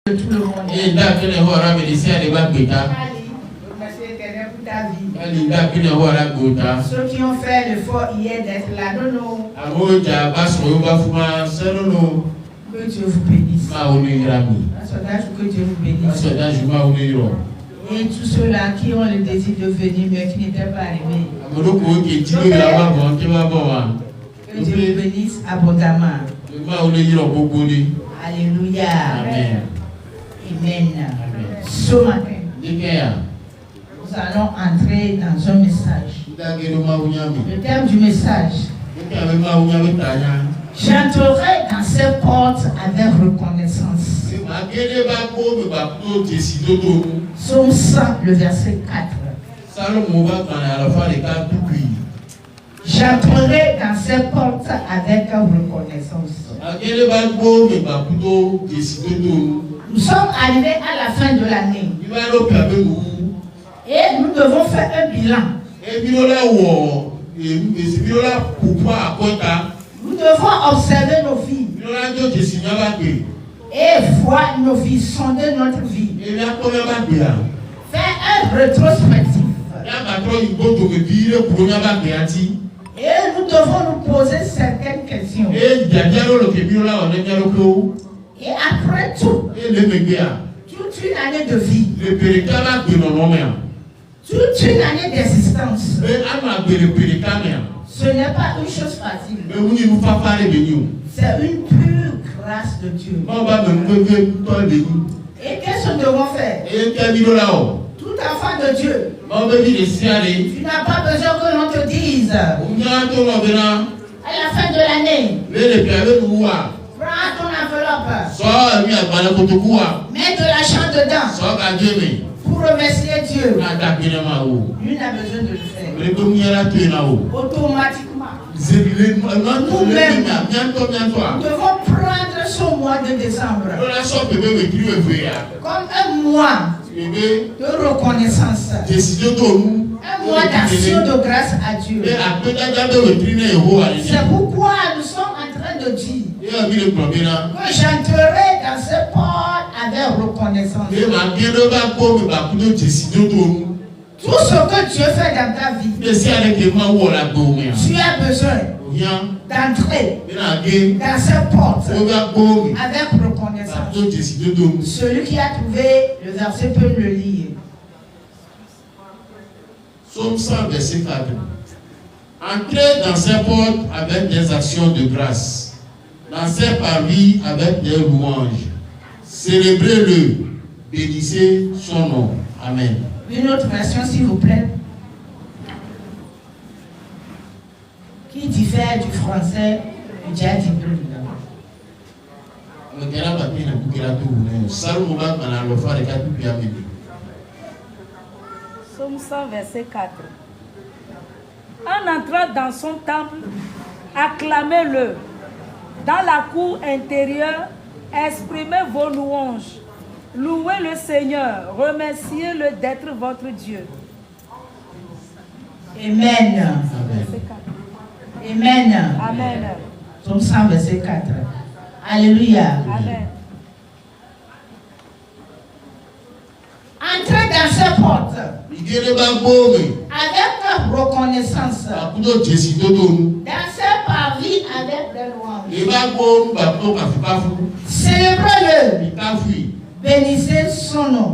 de tout le monde. Ceux qui ont fait l'effort hier d'être là, non. Que Dieu vous bénisse. Que Dieu vous bénisse. Et tous ceux-là qui ont le désir de venir mais qui n'étaient pas arrivés. Que Dieu vous bénisse abondamment. Alléluia. Amen. Amen. Ce matin, nous allons entrer dans un message. Le thème du message: j'entrerai dans ces portes avec reconnaissance. Psaume 100, le verset 4. J'entrerai dans ces portes avec reconnaissance. Nous sommes arrivés à la fin de l'année et nous devons faire un bilan. Nous devons observer nos vies et voir nos vies, sonder notre vie, faire un rétrospectif. Et nous devons nous poser certaines questions. Et après tout, toute une année de vie, toute une année d'existence, ce n'est pas une chose facile. C'est une pure grâce de Dieu. Et qu'est-ce que nous devons faire? Tout enfant de Dieu, tu n'as pas besoin que l'on te dise à la fin de l'année, prends ton enveloppe, mets de l'argent dedans pour remercier Dieu. Lui n'a besoin de le faire automatiquement. Nous-mêmes, nous devons prendre ce mois de décembre comme un mois de reconnaissance, un mois d'action de grâce à Dieu. C'est pourquoi nous sommes en train de dire que j'entrerai dans ce port avec reconnaissance. Tout ce que Dieu fait dans ta vie, tu as besoin d'entrer dans cette porte avec reconnaissance. Celui qui a trouvé le verset peut le lire. Psaume 100, verset 4. Entrez dans ces portes avec des actions de grâce, dans ces parvis avec des louanges. Célébrez-le, bénissez son nom. Amen. Une autre version, s'il vous plaît, qui diffère du français du diable. Psaume 100, verset 4. En entrant dans son temple, acclamez-le. Dans la cour intérieure, exprimez vos louanges. Louez le Seigneur, remerciez-le d'être votre Dieu. Amen. Amen. Amen. Psaume 100, verset 4. Alléluia. Amen. Entrez dans ces portes avec reconnaissance. Dans ces parvis avec des louanges. Célébrez-le. Bénissez son nom.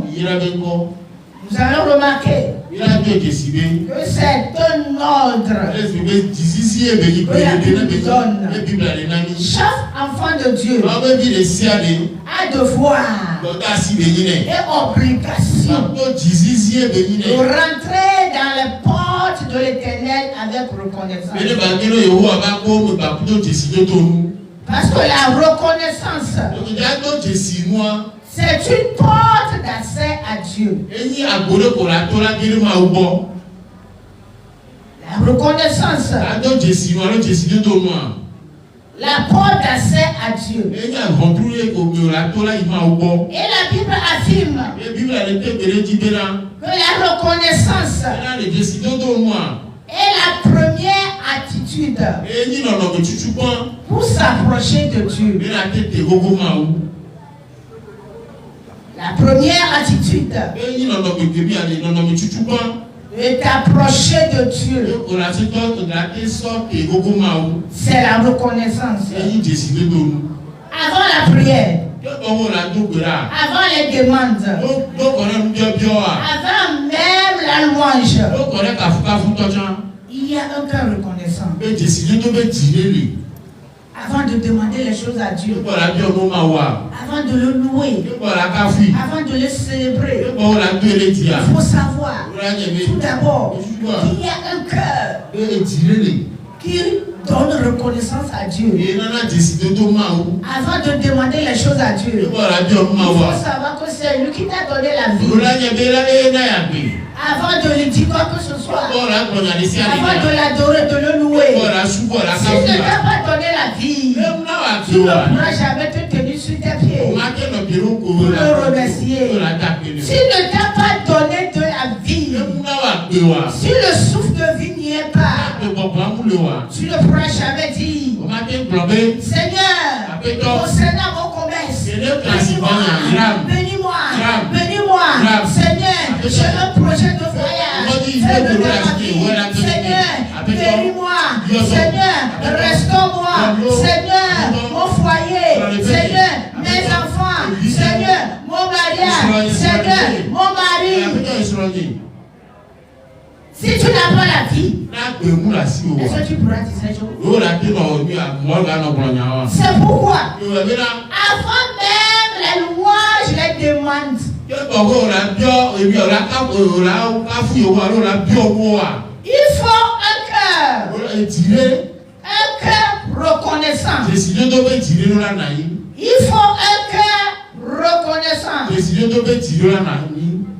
Nous allons remarquer que c'est un ordre que la Bible nous donne. Chaque enfant de Dieu a devoir et obligation de rentrer dans les portes de l'Éternel avec reconnaissance. Parce que la reconnaissance, c'est une porte d'accès à Dieu. La reconnaissance, la porte d'accès à Dieu. Et la Bible affirme que la reconnaissance est la première attitude pour s'approcher de Dieu. La première attitude est d'approcher de Dieu. C'est la reconnaissance. Avant la prière, avant les demandes, avant même la louange, il y a un cœur reconnaissant. Avant de demander les choses à Dieu, avant de le louer, avant de le célébrer, il faut savoir tout d'abord qu'il y a un cœur qui donne reconnaissance à Dieu. Avant de demander les choses à Dieu, il faut savoir que c'est lui qui t'a donné la vie. Avant de lui dire quoi que ce soit, avant de l'adorer, de le louer, s'il ne t'a pas donné la vie, tu ne pourras jamais te tenir sur tes pieds pour le remercier. S'il ne t'a pas donné de la vie, si le souffle de vie n'y est pas, tu ne pourras jamais dire, Seigneur, concernant mon commerce, bénis-moi, Seigneur, j'ai un projet de voyage, fais-le dans ma vie, Seigneur, bénis-moi, Seigneur, restaure-moi, Seigneur, mon foyer, Seigneur, mes enfants, Seigneur, mon mariage, Seigneur, mon mari. Si tu n'as pas la vie, est-ce que tu pourras dire ces choses? C'est pourquoi, avant même la louange, les demandes, il faut un cœur reconnaissant. Il faut un cœur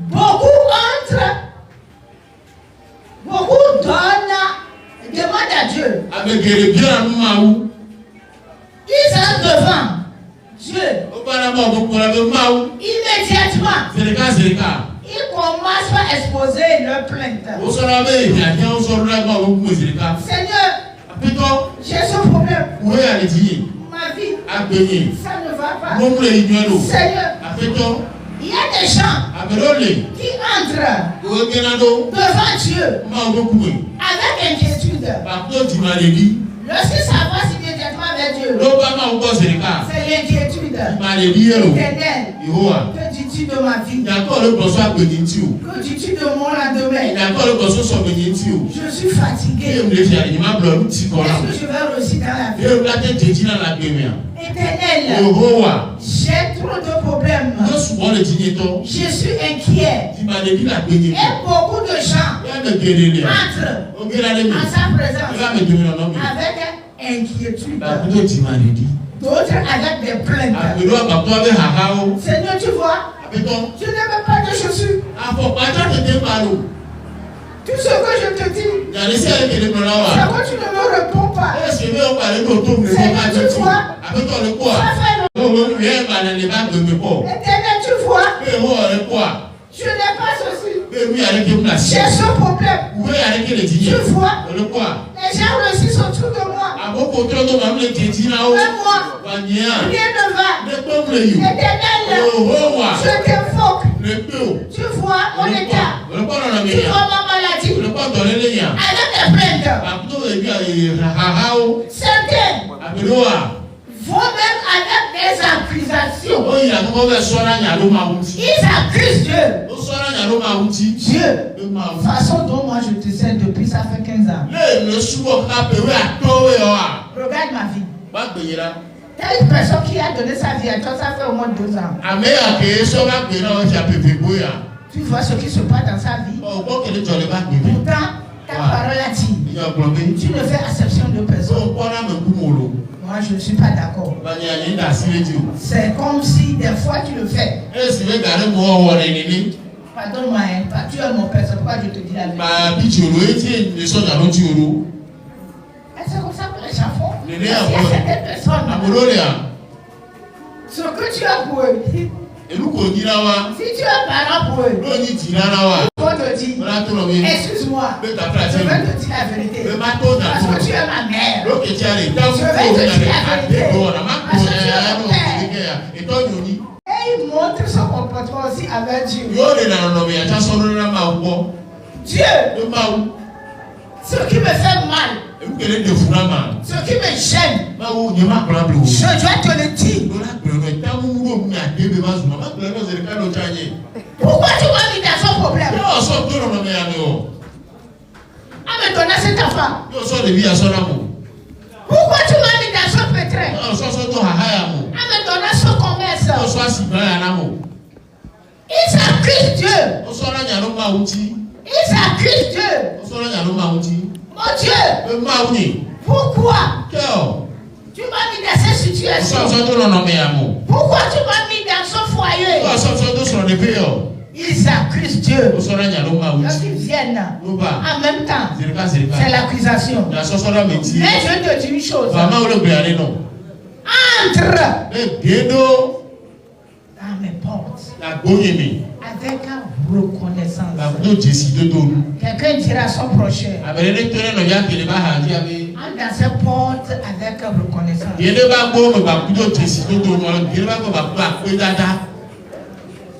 reconnaissant. Beaucoup demandent à Dieu. Ils sont devant Dieu. Immédiatement, ils commencent par exposer leur plainte. Seigneur, j'ai ce problème. Ma vie, ça ne va pas. Seigneur, il y a des gens qui entrent devant Dieu avec inquiétude. Lorsqu'ils s'avancent immédiatement vers Dieu, c'est l'inquiétude. Éternel, que dis-tu de ma vie? Que dis-tu de mon lendemain? Je suis fatigué. Est-ce que je vais réussir dans la vie? Éternel, j'ai trop de problèmes. Je suis inquiet. Et beaucoup de gens entrent en sa présence avec inquiétude. D'autres avec des plaintes. Seigneur, tu vois, je n'aime pas de chaussures. Tout ce que je te dis, c'est que tu ne me réponds pas. Seigneur, tu vois, Éternel, tu vois, je n'ai pas ceci. J'ai ce problème. Tu vois, les gens réussissent autour de moi. Même moi, rien ne va. Éternel, je t'invoque. Tu vois mon état. Tu vois ma maladie. Avec des plaintes. Certains vont même avec des accusations. Ils accusent Dieu. Dieu, la façon dont moi je te sers depuis ça fait 15 ans. Regarde ma vie. Telle personne qui a donné sa vie à toi, ça fait au moins 2 ans. Tu vois ce qui se passe dans sa vie. Pourtant, ta parole a dit, tu ne fais exception de personne. Moi, je ne suis pas d'accord. C'est comme si des fois tu le fais. Pardonne-moi, tu es mon père, c'est pourquoi je te dis la vérité. C'est comme ça que les gens font. Il y a certaines personnes. Ce que tu as pour eux. Si tu es parent pour eux, on te dit, excuse-moi, je vais te dire la vérité. Parce que tu es ma mère. Je vais te dire la vérité. Parce que tu es mon père. Et ils montre son comportement aussi avec Dieu. Dieu, ce qui me fait mal, ce qui me gêne, je dois te le dire. Pourquoi tu m'as mis dans son problème? À me donner cet enfant. Pourquoi tu m'as mis dans son pétrin? À me donner son commerce. Il s'accuse Dieu. Il s'accuse Dieu. Mon Dieu. Pourquoi tu m'as mis dans cette situation? Pourquoi tu m'as mis dans son foyer? Ils s'accusent Dieu. Lorsqu'ils viennent en même temps, c'est l'accusation. Mais je te dis une chose. Entre dans mes portes avec reconnaissance. Quelqu'un dira à son prochain, entre dans ses portes avec reconnaissance.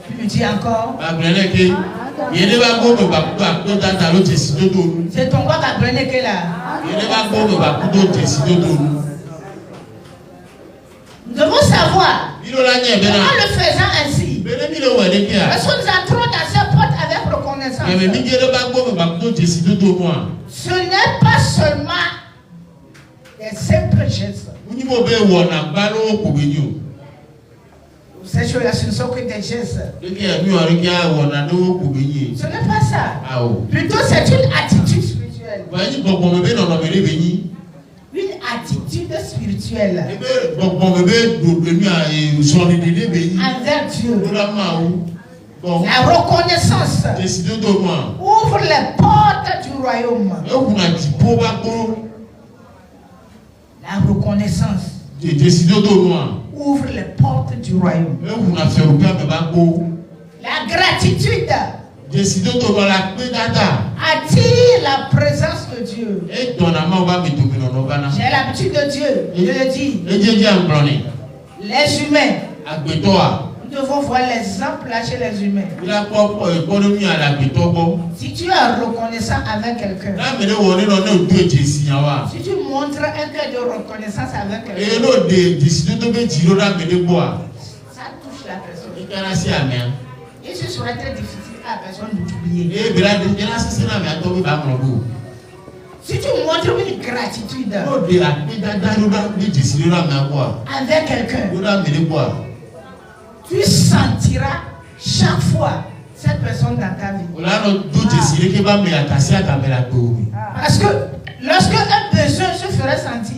Tu dis encore? C'est ton quoi qu'apprenez que là? Nous devons savoir comment le faisant ainsi. Parce que nous entrons dans ces portes avec reconnaissance. Ce n'est pas seulement des simples gestes. Ces choses-là, ce ne sont que des gestes. Ce n'est pas ça. Plutôt, c'est une attitude spirituelle. Une attitude spirituelle. Envers Dieu. La reconnaissance ouvre les portes du royaume. La reconnaissance ouvre les portes du royaume. La gratitude attire la présence de Dieu. J'ai l'habitude de Dieu, je le dis. Les humains, nous devons voir l'exemple là chez les humains. Si tu es reconnaissant avec quelqu'un, si tu montres un cœur de reconnaissance avec quelqu'un, ça touche la personne. Et ce serait très difficile à la personne d'oublier. Si tu montres une gratitude avec quelqu'un, tu sentiras chaque fois cette personne dans ta vie. Parce que lorsque un besoin se ferait sentir,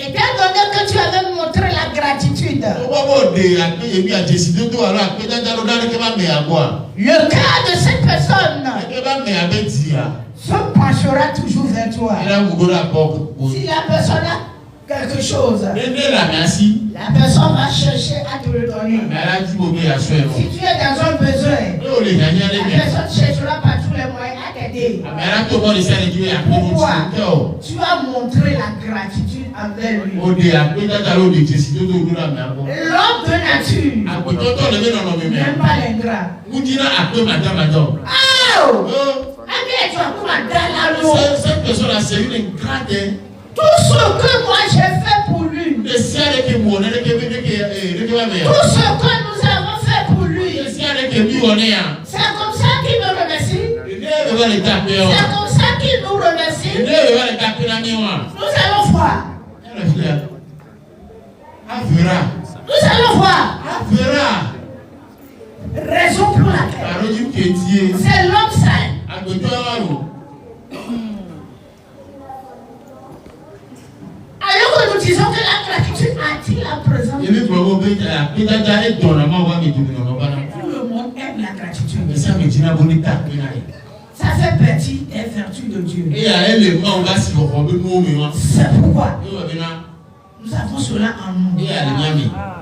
étant donné que tu avais montré la gratitude, le cœur de cette personne se penchera toujours vers toi. Si la personne a quelque chose, la personne va chercher à te le donner. Si tu es dans un besoin, la personne cherchera par tous les moyens à t'aider. Pourquoi? Tu as montré la gratitude envers lui. L'homme de nature n'aime pas l'ingrat. Cette personne-là, c'est une ingrate. Tout ce que moi j'ai fait pour lui, tout ce que nous avons fait pour lui, c'est comme ça qu'il me remercie. C'est comme ça qu'il nous remercie. Nous allons voir. Nous allons voir. Raison pour laquelle c'est l'homme saint. Alors que nous disons que la gratitude attire la présence de Dieu. Tout le monde aime la gratitude. Ça fait partie des vertus de Dieu. C'est pourquoi nous avons cela en nous.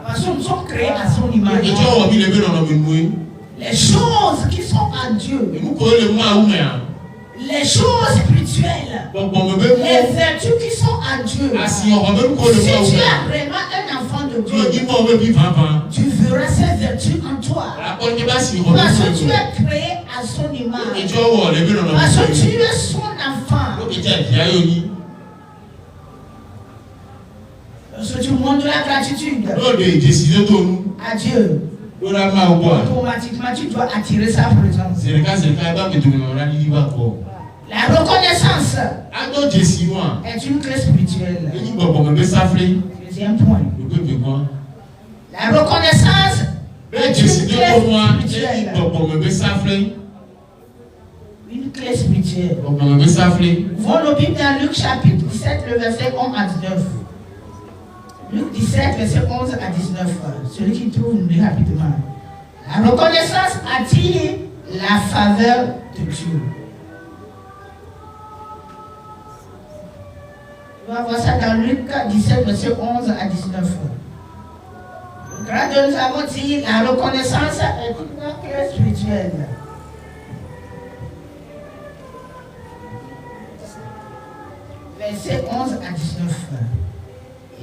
Parce que nous sommes créés à son image. Les choses qui sont en Dieu, les choses spirituelles, les vertus qui sont en Dieu. Si tu as vraiment un enfant de Dieu, tu verras ces vertus en toi. Parce que tu es créé à son image. Parce que tu es son enfant. Parce que tu montres de la gratitude à Dieu. Automatiquement, tu dois attirer sa présence. La reconnaissance est une clé spirituelle. Deuxième point. La reconnaissance est une clé spirituelle. Une clé spirituelle. Voyons nos Bibles dans Luc chapitre 17, le verset 11 à 19. Luc 17, verset 11 à 19. Celui qui trouve, nous lit rapidement. La reconnaissance attire la faveur de Dieu. On va voir ça dans Luc 17, verset 11 à 19. Grâce à nous avons dit, la reconnaissance est une clé spirituelle. Verset 11 à 19.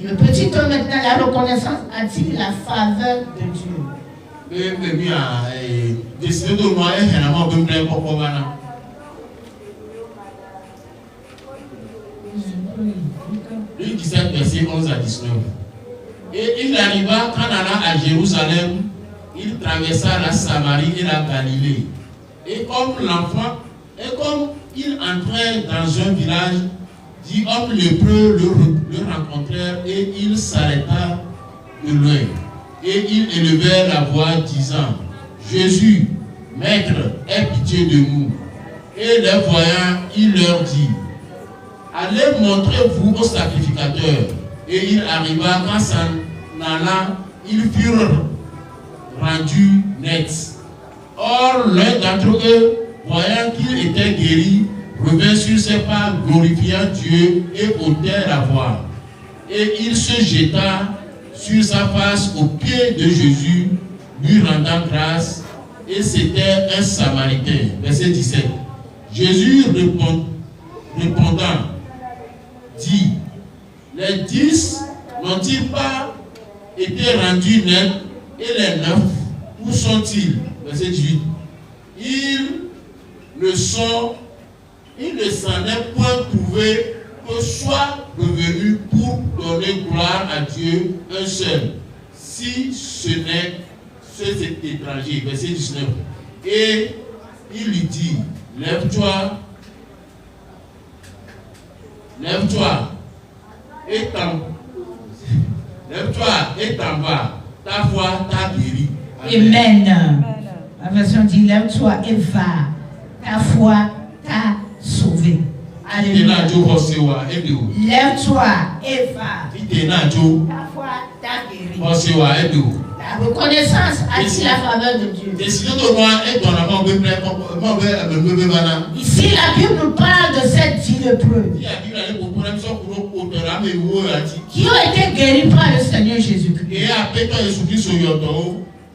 Et le petit homme maintenant, la reconnaissance attire la faveur de Dieu. Luc 17, verset 11 à 19. Et il arriva quand allant à Jérusalem, il traversa la Samarie et la Galilée. Et comme il entrait dans un village, 10 hommes lépreux le rencontrèrent et il s'arrêta de loin. Et ils élevèrent la voix disant, Jésus, Maître, aie pitié de nous. Et les voyant, il leur dit, allez montrez-vous au sacrificateur. Et il arriva quand s'en allant, ils furent rendus nets. Or, l'un d'entre eux, voyant qu'il était guéri, revint sur ses pas, glorifiant Dieu et ôtait la voix. Et il se jeta sur sa face aux pieds de Jésus, lui rendant grâce, et c'était un Samaritain. Verset 17. Jésus répondant, dit, les 10 n'ont-ils pas été rendus nets, et les 9, où sont-ils? Verset 18. Ils ne s'en est point trouvé que soit revenu pour donner gloire à Dieu un seul, si ce n'est cet étranger. Verset 19. Et il lui dit, lève-toi et t'en vas, ta foi t'a guéri. Amen. La version dit, lève-toi et va, ta foi t'a sauvé. Alléluia. Lève-toi et va, ta foi t'a guéri. La reconnaissance attire la faveur de Dieu. Ici, la Bible nous parle de cette 10 lépreux qui ont été guéris par le Seigneur Jésus-Christ.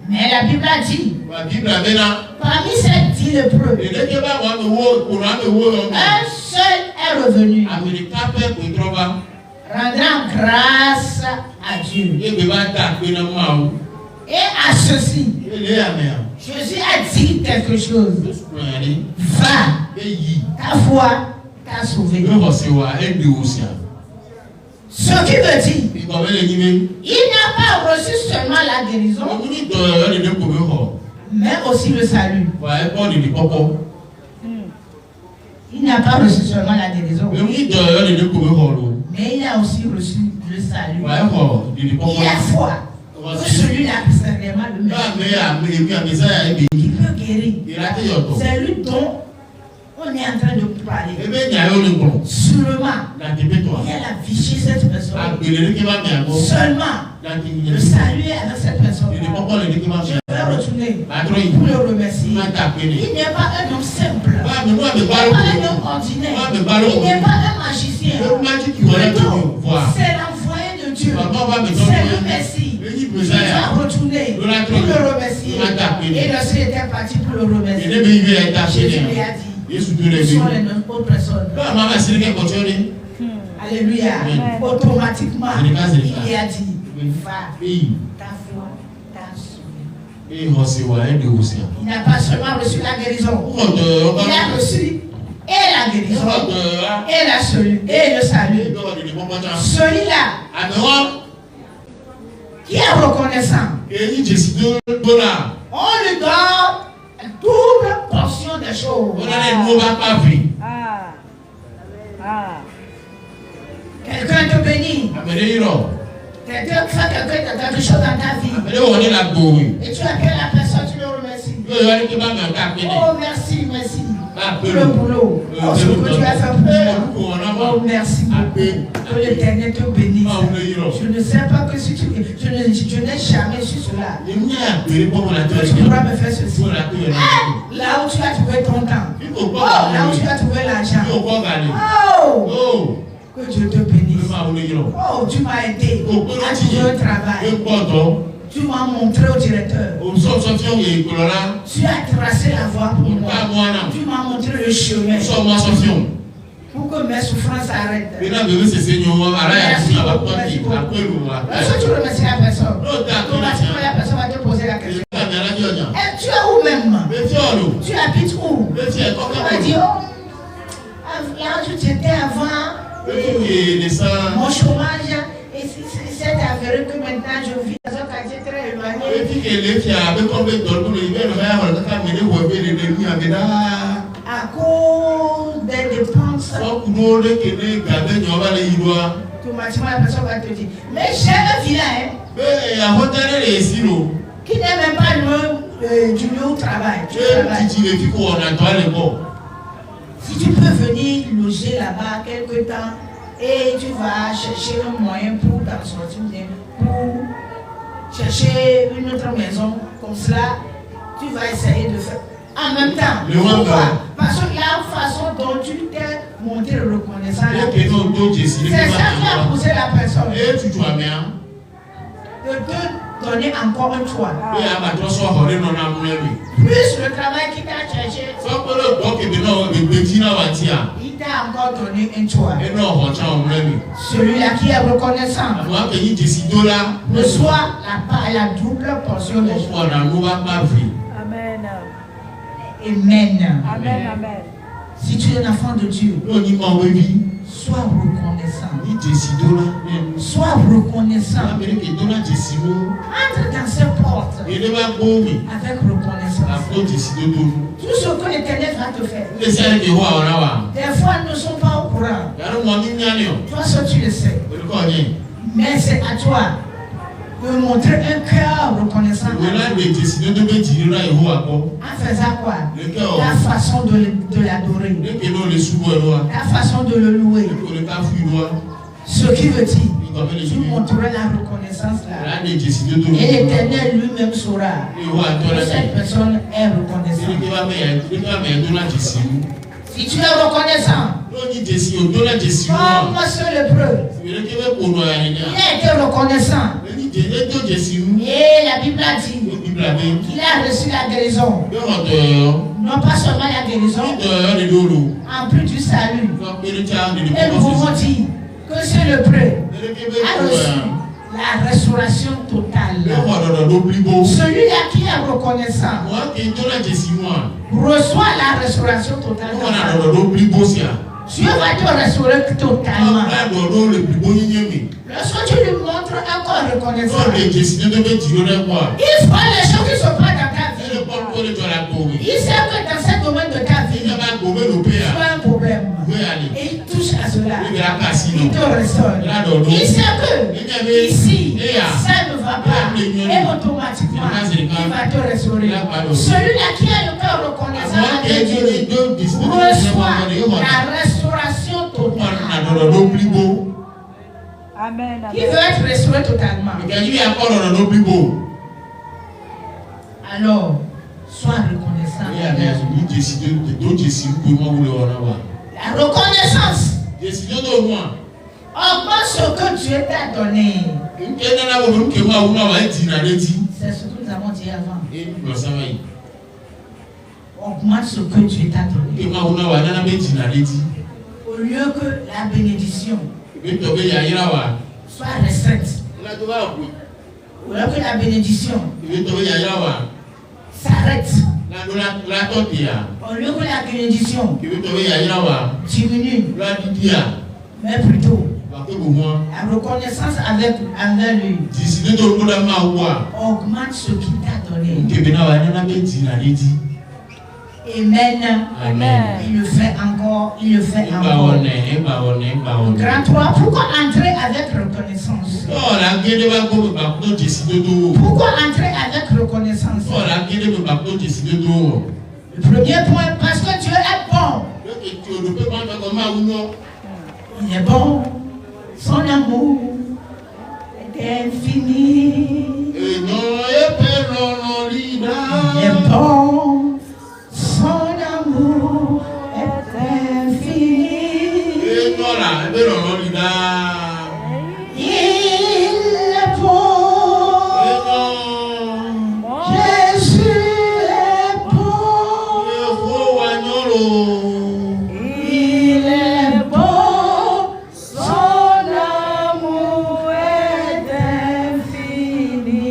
Mais la Bible a dit, parmi ces 10 lépreux, un seul est revenu, rendant grâce à Dieu. Et à ceci, Jésus a dit quelque chose. Va, ta foi t'a sauvé. Ce qui veut dire, il n'a pas reçu seulement la guérison, mais aussi le salut. Il n'a pas reçu seulement la guérison, mais il a aussi reçu le salut. Et la foi. Celui-là, c'est vraiment le Messie qui peut guérir. C'est lui dont on est en train de parler. Sûrement, il y a la vie chez cette personne. Seulement, le salut est avec cette personne. Je vais retourner pour le remercier. Il n'est pas un homme simple. Il n'est pas un homme ordinaire. Il n'est pas un magicien. C'est l'envoyé de Dieu. C'est le Messie. Je dois retourner pour le remercier. Et lorsqu'il était parti pour le remercier, Jésus lui a dit, Ils sont les autres personnes. Alléluia. Automatiquement, il y a dit, va, ta foi t'a sauvé. Il n'a pas seulement reçu la guérison, il a reçu et la guérison, et le salut. Celui-là, qui est reconnaissant, on lui donne une double portion de choses. Quelqu'un te bénit. Quelqu'un fait quelque chose dans ta vie. Et tu appelles la personne, tu le remercies. Oh, merci, merci. Pour le boulot. Oh, ce que tu as fait pour moi. Oh, merci beaucoup. Que l'Éternel te bénisse. Je ne sais pas que si tu... Je n'ai jamais su cela. Tu pourras me faire ceci. Là où tu as trouvé ton temps. Oh, là où tu as trouvé l'argent. Oh, que Dieu te bénisse. Oh, tu m'as aidé à trouver un travail. Tu m'as montré au directeur. Tu as tracé la voie pour moi. Tu m'as montré le chemin pour que mes souffrances arrêtent. Merci beaucoup. Est-ce que tu remercies la personne? Automatiquement, la personne va te poser la question. Et tu es où même? Tu habites où? Tu m'as dit, oh, là où tu étais avant, mon chômage, et c'est avéré que maintenant je vis dans un quartier très éloigné. À cause des dépenses, automatiquement la personne va te dire, mais j'ai un vilain qui n'est même pas loin du lieu où travail. Si tu peux venir loger là-bas quelque temps et tu vas chercher un moyen pour t'en sortir, pour chercher une autre maison, comme cela, tu vas essayer de faire. En même temps, pourquoi? Parce que la façon dont tu t'es montré reconnaissant, c'est ça qui a poussé la personne de te donner encore un choix. Plus le travail qui t'a cherché, il t'a encore donné un choix. Celui-là qui est reconnaissant reçoit la double portion de joie. Amen. Amen. Amen. Amen. Si tu es un enfant de Dieu, sois reconnaissant. Sois reconnaissant. Entre dans ces portes avec reconnaissance. Tout ce que l'Éternel va te faire. Des fois, nous ne sommes pas au courant. Toi seul, tu le sais. Mais c'est à toi de montrer un cœur reconnaissant. En faisant quoi? La façon de l'adorer. La façon de le louer. Ce qui veut dire, tu montreras la reconnaissance là. Et l'Éternel lui-même saura que cette personne est reconnaissante. Si tu es reconnaissant, comme ce lépreux, il a été reconnaissant. Et la Bible a dit qu'il a reçu la guérison. Non pas seulement la guérison, en plus du salut. Et nous pouvons dire que ce lépreux a reçu la restauration totale. Celui-là qui est reconnaissant reçoit la restauration totale. Dieu va te restaurer totalement. Lorsque tu lui montres un corps reconnaissant, il fera les choses qui ne sont pas dans ta vie. Il sait que dans ce domaine de ta vie, tu as un problème. Et il touche à cela. Il te restaure. Il sait que ici, ça ne va pas. Et automatiquement, il va te restaurer. Celui-là qui a le cœur reconnaissant avec Dieu reçoit la restauration totale. Amen. Qui veut être restauré totalement. Alors, sois reconnaissant. La reconnaissance augmente ce que Dieu t'a donné. C'est ce que nous avons dit avant. augmente ce que Dieu t'a donné. Au lieu que la bénédiction soit restreinte. Au lieu que la bénédiction s'arrête. Au lieu que la bénédiction diminue. Mais plutôt la reconnaissance envers lui augmente ce qu'il t'a donné. Amen. Amen. Il le fait encore. Il le fait encore. Grand 3. Pourquoi entrer avec reconnaissance? Pourquoi entrer avec reconnaissance? Le premier point, parce que Dieu est bon. Il est bon. Son amour est infini. Il est bon. Son amour est infini. Il est bon. Jésus est bon. Il est bon. Son amour est infini.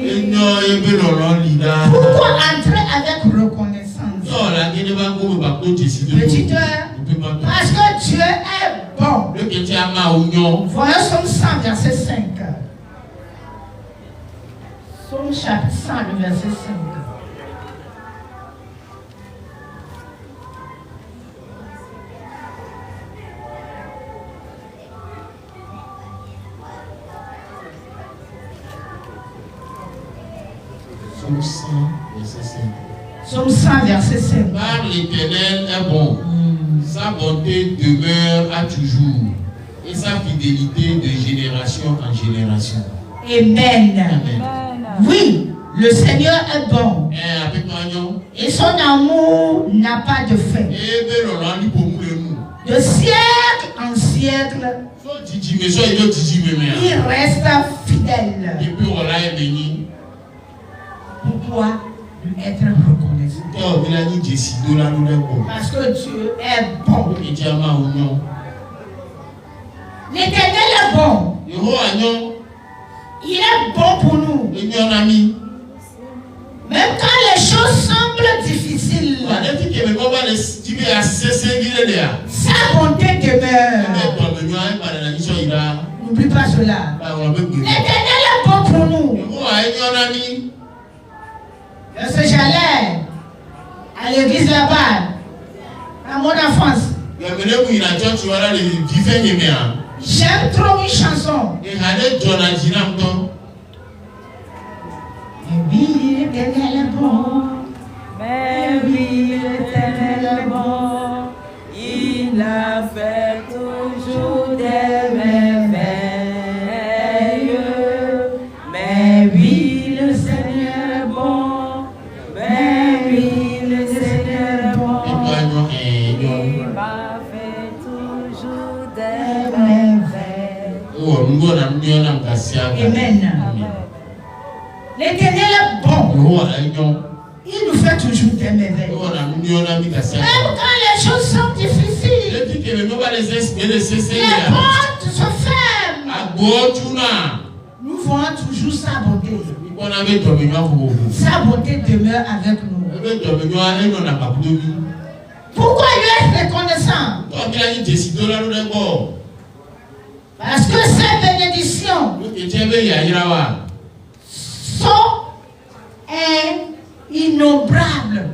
Pourquoi entrer avec reconnaissance? Petite heure, parce que Dieu est bon. Voyons Somme 100, verset 5. Somme chapitre 100, le verset 5. Somme 100, verset 5. Somme 100, verset 5. Car l'Éternel est bon, sa bonté demeure à toujours, et sa fidélité de génération en génération. Amen. Amen. Oui, le Seigneur est bon. Et son amour n'a pas de fin. De siècle en siècle, il reste fidèle. Pourquoi être reconnaissant? Parce que Dieu est bon. L'Éternel est bon. Il est bon pour nous. Même quand les choses semblent difficiles, sa bonté demeure. N'oublie pas cela. L'Éternel est bon pour nous. Parce que j'allais à l'église là-bas, à mon enfance. J'aime trop une chanson. Mais oui, l'Éternel est bon. Mais oui, l'Éternel est bon. Il a fait toujours des merveilles. Mais oui, le Seigneur est bon. Mais oui, le Seigneur est bon. Il m'a fait toujours des merveilles. Amen. L'Éternel est bon. Il nous fait toujours des merveilles. Même quand les choses sont difficiles, les portes se ferment. Nous voyons toujours sa bonté. Sa bonté demeure avec nous. Pourquoi lui est reconnaissant? Parce que ces bénédictions sont innombrables.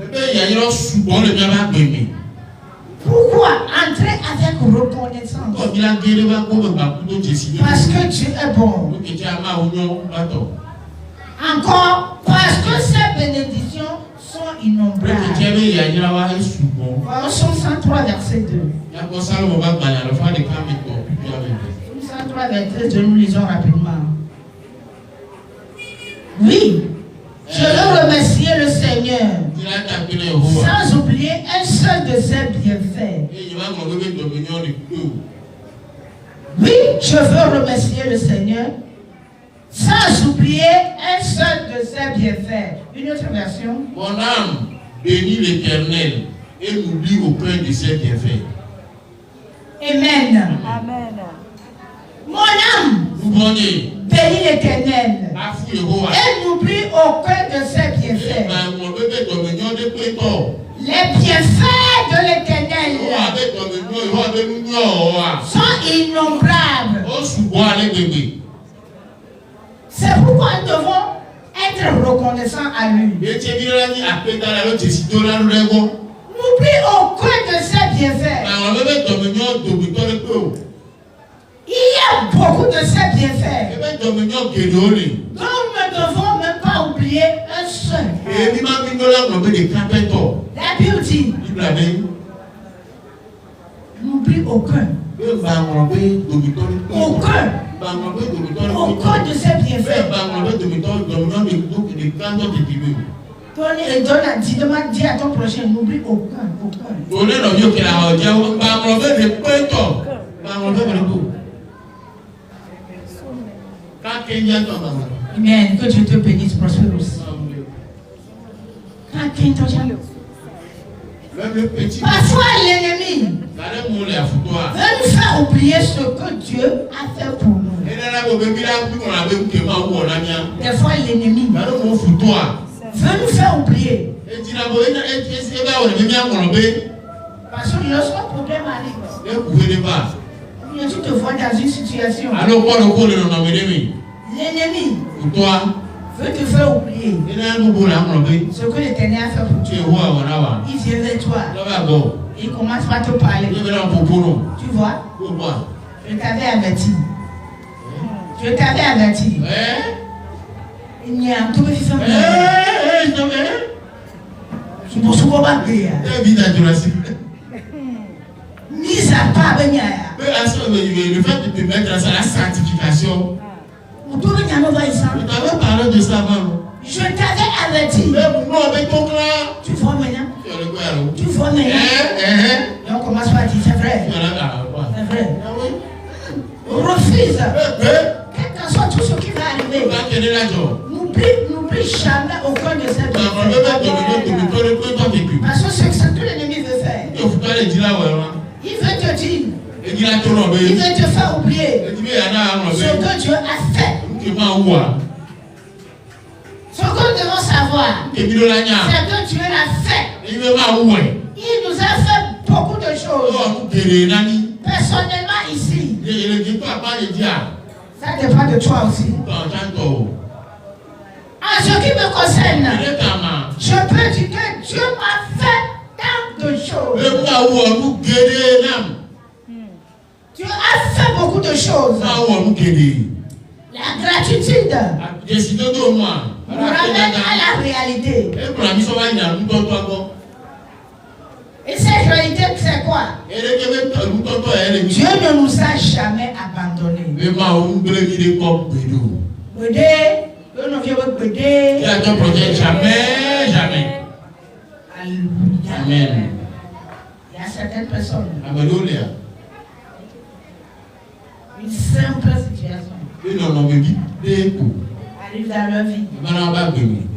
Pourquoi entrer avec reconnaissance? Parce que Dieu est bon. Encore, parce que ces bénédictions sont innombrables. Somme 103, verset 2. Somme 103, verset 2, nous lisons rapidement. Oui, je veux remercier le Seigneur sans oublier un seul de ses bienfaits. Oui, je veux remercier le Seigneur sans oublier un seul de ses bienfaits. Une autre version. Mon âme, bénis l'Éternel et n'oublie aucun de ses bienfaits. Amen. Amen. Mon âme, bénis l'Éternel et n'oublie aucun de ses bienfaits. Les bienfaits de l'Éternel sont innombrables. C'est pourquoi nous devons être reconnaissants à lui. N'oublie aucun de ses bienfaits. Il y a beaucoup de ses bienfaits. Donc nous ne devons même pas oublier un seul. La Bible dit, n'oublie aucun. Aucun de ses bienfaits. Dis à ton prochain, n'oublie aucun. Amen. Que Dieu te bénisse, prospère aussi. Parfois l'ennemi veut nous faire oublier ce que Dieu a fait pour nous. Des fois l'ennemi veut nous faire oublier. Parce que lorsqu'un problème arrive, tu te vois dans une situation, l'ennemi veut te faire oublier ce que l'Éternel a fait pour toi. Il vient vers toi. Il commence par te parler. Tu vois? Je t'avais averti. Il n'y a un tout petit peu. Je ne sais pas mis à part, le fait de te mettre dans la sanctification. Tu t'avais parlé de ça avant. Je t'avais averti. Tu vois maintenant. Et on commence par dire c'est vrai. C'est vrai. Refuse. Quel que soit tout ce qui va arriver. N'oublie jamais aucun de ces bienfaits. Parce que c'est ce que l'ennemi veut faire. Il veut te dire. Il veut te faire oublier ce que Dieu a fait. Ce que nous devons savoir, c'est que Dieu l'a fait. Il nous a fait beaucoup de choses. Personnellement ici, ça dépend de toi aussi. En ce qui me concerne, je peux dire que Dieu m'a fait tant de choses. Dieu a fait beaucoup de choses. La gratitude nous ramène à la réalité. Et cette réalité, c'est quoi? Dieu ne nous a jamais abandonnés. Il ne te protège jamais. Amen. Il y a certaines personnes. Alléluia. Une simple situation arrive dans leur vie.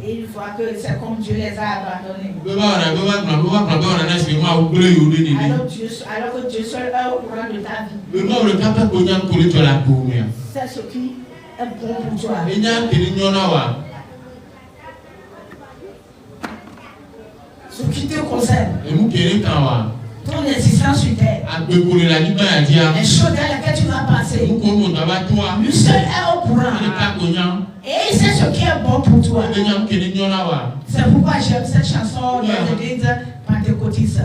Et une fois que c'est comme Dieu les a abandonnés. Alors que Dieu seul est au courant de ta vie. C'est ce qui est bon pour toi. Ce qui te concerne. Ton existence sur terre. Les choses dans lesquelles tu vas passer. Lui seul est au courant. Et il sait ce qui est bon pour toi. C'est pourquoi j'aime cette chanson de l'église pentecôtiste.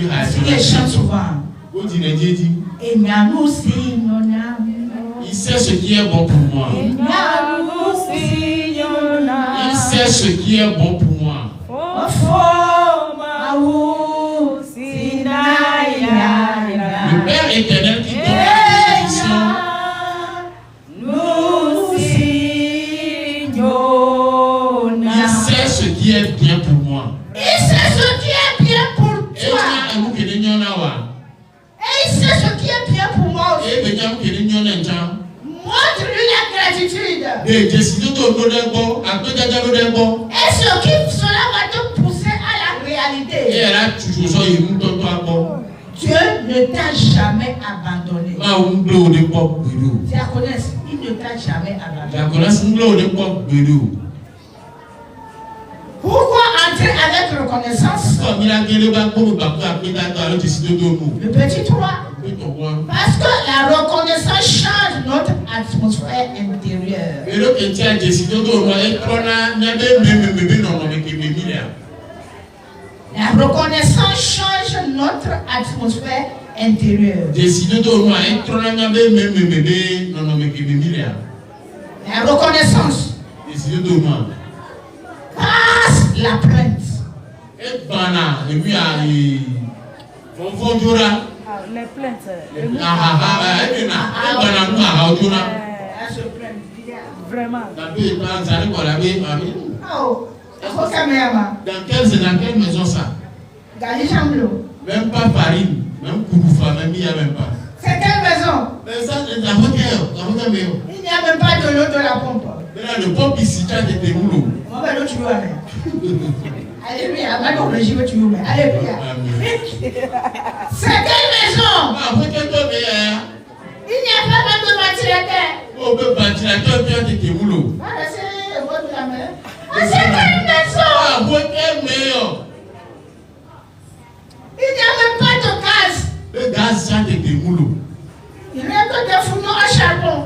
Parce qu'il chante souvent. Il sait ce qui est bon pour moi. Il sait ce qui est bon pour moi. Le Père éternel qui donne la bénédiction. Il sait ce qui est bien pour moi. Il sait ce qui est bien pour toi. Et il sait ce qui est bien pour moi aussi. Montre-lui la gratitude. Et ce qui cela va te pousser à la réalité. Dieu ne t'a jamais abandonné. Tu la connais, il ne t'a jamais abandonné. Pourquoi entrer avec reconnaissance? Le petit 3. Parce que la reconnaissance change notre atmosphère intérieure. La reconnaissance change notre atmosphère intérieure. La reconnaissance passe la plainte. Les plaintes. Vraiment. Dans quelle maison ça? Même pas farine, même kouroufa, même il n'y a même pas. C'est quelle maison? Mais ça, c'est la hôtel. Il n'y a même pas de l'eau de la pompe. Mais le pompe ici, tu as des moulots. Alléluia, maintenant le régime tu veux. Alléluia. C'est quelle maison? Il n'y a pas même de ventilateur. On peut ventilateur, tu as des moulots. C'est quelle maison? Il n'y a même pas de gaz. Le gaz, ça des moulots. Il n'y a que des fourneaux à charbon.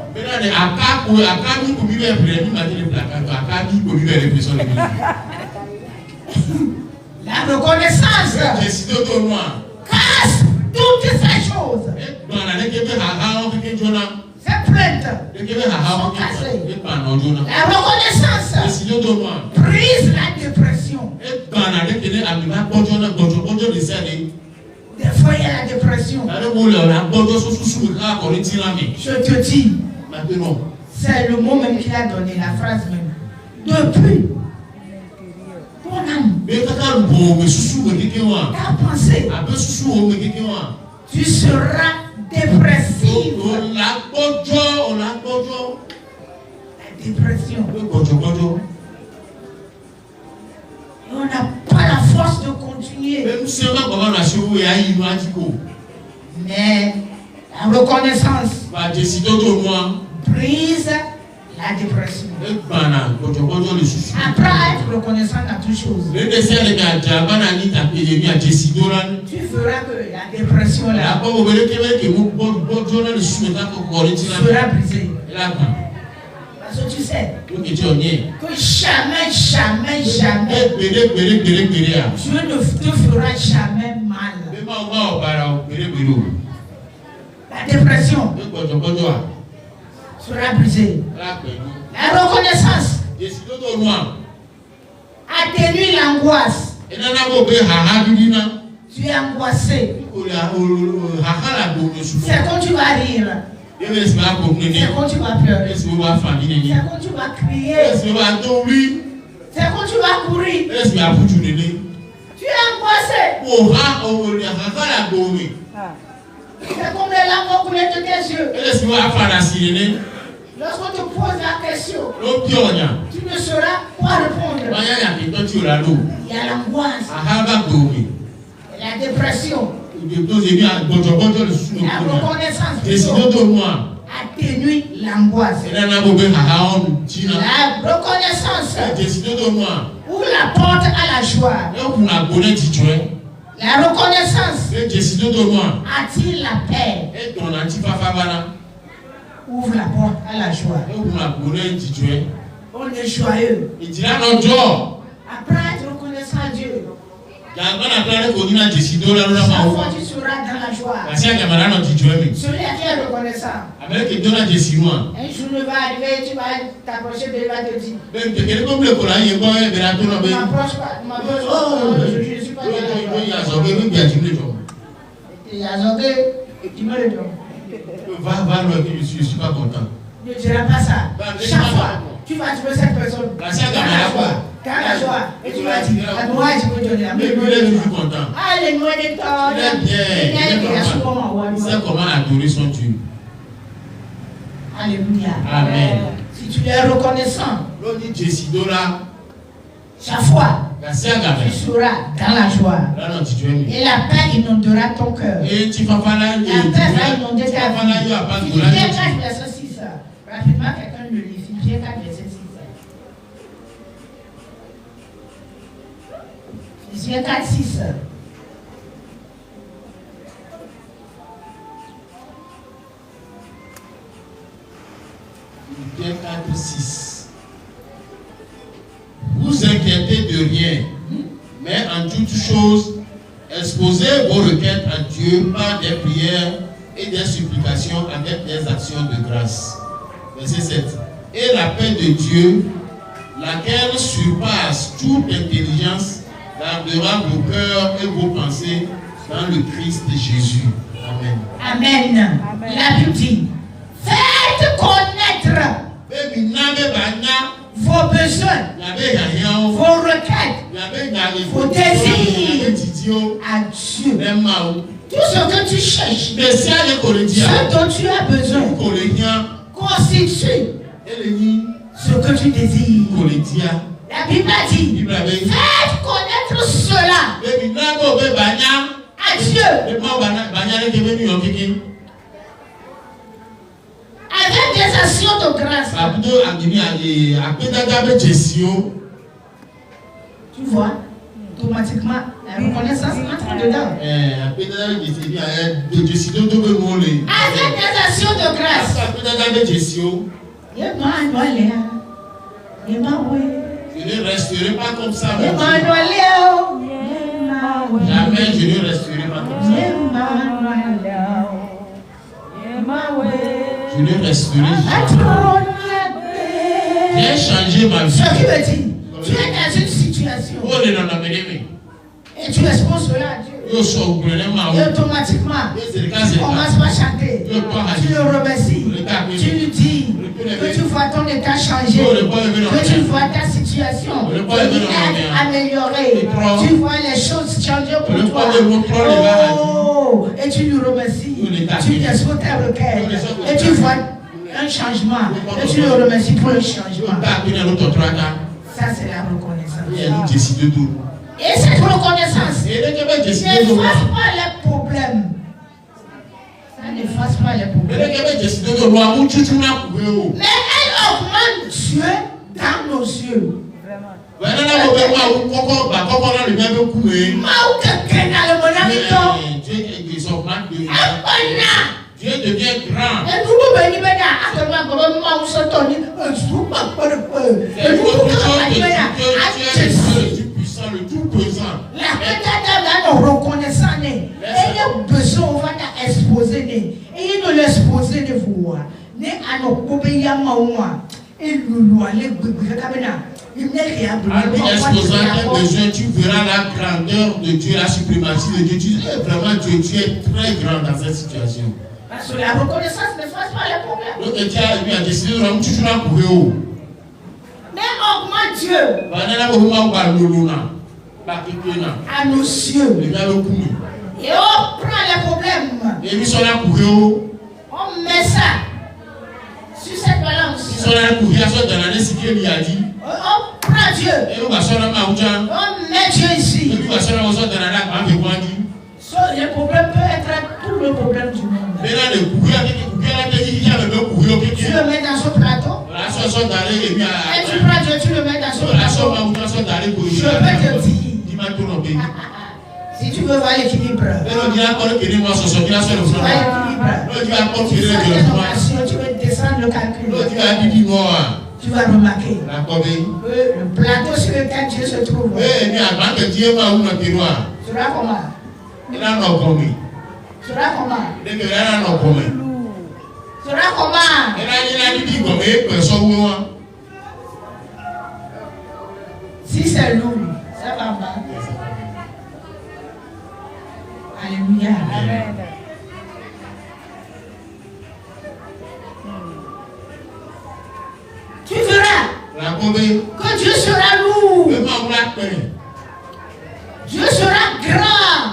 La reconnaissance casse toutes ces choses. Ces plaintes sont cassées. La reconnaissance brise la dépression. Des fois, il y a la dépression. Je te dis, c'est le mot même qu'il a donné, la phrase même. Depuis ton âme, ta pensée, tu seras dépressif. La dépression. Et on n'a pas la force de continuer. Mais la reconnaissance brise la dépression. Après être reconnaissant dans toutes choses, tu feras que la dépression là sera brisée. Parce que tu sais que jamais Dieu ne te fera jamais mal. La dépression sera brisée. La reconnaissance atténue l'angoisse. Tu es angoissé. C'est quand tu vas rire. C'est quand tu vas pleurer. C'est quand tu vas crier. C'est quand tu vas courir. Tu es angoissé. C'est comme les larmes vont couler de tes yeux. Lorsqu'on te pose la question, tu ne sauras quoi répondre. Il y a l'angoisse, la dépression, la reconnaissance atténue l'angoisse. La reconnaissance ouvre la porte à la joie. La reconnaissance attire la paix. Ouvre la porte à la joie. On est joyeux. Après être reconnaissant à Dieu, chaque fois tu seras dans la joie. Celui à qui est reconnaissant, un jour ne va arriver, tu vas t'approcher de lui, va te dire ne m'approche pas, je ne suis pas dans la joie. Il y a Zogé, tu me le donnes. Je suis pas content. Ne diras pas ça. Chaque fois, tu vas trouver cette personne dans la joie. Et tu vas dire, moi je peux donner la même chose. Ah, les noix de temps. C'est comment adorer son Dieu. Alléluia. Amen. Si tu es reconnaissant, Chaque fois, tu seras dans la joie. Et la paix inondera ton cœur. La paix va inonder ta vie. Philippiens 4, verset 6. Rapidement, quelqu'un le lit. Philippiens 4, verset 6. Philippiens 4, 6. Philippiens 4, 6. Vous inquiétez de rien, mais en toutes choses, exposez vos requêtes à Dieu par des prières et des supplications avec des actions de grâce. Verset 7. Et la paix de Dieu, laquelle surpasse toute intelligence, gardera vos cœurs et vos pensées dans le Christ Jésus. Amen. Amen. La Bible dit, faites connaître vos besoins, vos requêtes, vos désirs à Dieu. Tout ce que tu cherches, ce dont tu as besoin, constitue ce que tu désires. La Bible a dit, faites connaître cela à Dieu. Avec des actions de grâce. Tu vois, automatiquement, la reconnaissance entre dedans. Avec des actions de grâce. Je ne resterai pas comme ça. Jamais je ne resterai pas comme ça. Je ne resterai jamais. J'ai changé ma vie. Ce qui veut dire, tu es dans une situation et tu exposes cela à Dieu. Et automatiquement, tu commences par chanter. Tu le remercies. Tu lui dis que tu vois ton état changer, que tu vois ta situation améliorée. Tu vois les choses changer pour toi. Oh, et tu lui remercies. Tu exposes ta requête. Et tu vois un changement. Et tu le remercies pour le changement. Ça, c'est la reconnaissance. Et cette reconnaissance n'efface pas les problèmes. Ça n'efface pas les problèmes. Mais elle augmente Dieu dans nos yeux. Dieu devient grand. Et nous le tout pesant. La reconnaissant, et le besoin va exposer, et nous l'exposer de vous. Ne à nos copains et nous aller exposant tes besoins, tu verras la grandeur de Dieu, la suprématie de Dieu. Tu es vraiment Dieu, tu es très grand dans cette situation. Parce que la reconnaissance ne fasse pas les problèmes. Donc tu as décidé de tu l'as prouvé. Mais augmente Dieu à nos cieux. Et on prend les problèmes. On met ça sur cette balance. On prend Dieu. On met Dieu ici. Le problème peut être tout le problème du monde. Tu le mets dans son plateau. Et tu prends Dieu, tu le mets dans son plateau. Je peux te dire. Si tu veux voir l'équilibre, tu veux descendre le calcul. Tu vas remarquer que le plateau sur lequel Dieu se trouve sera comment? Sera comment? Si c'est lourd, ça va mal. Alléluia. Amen. Tu verras que Dieu sera lourd. Dieu sera grand.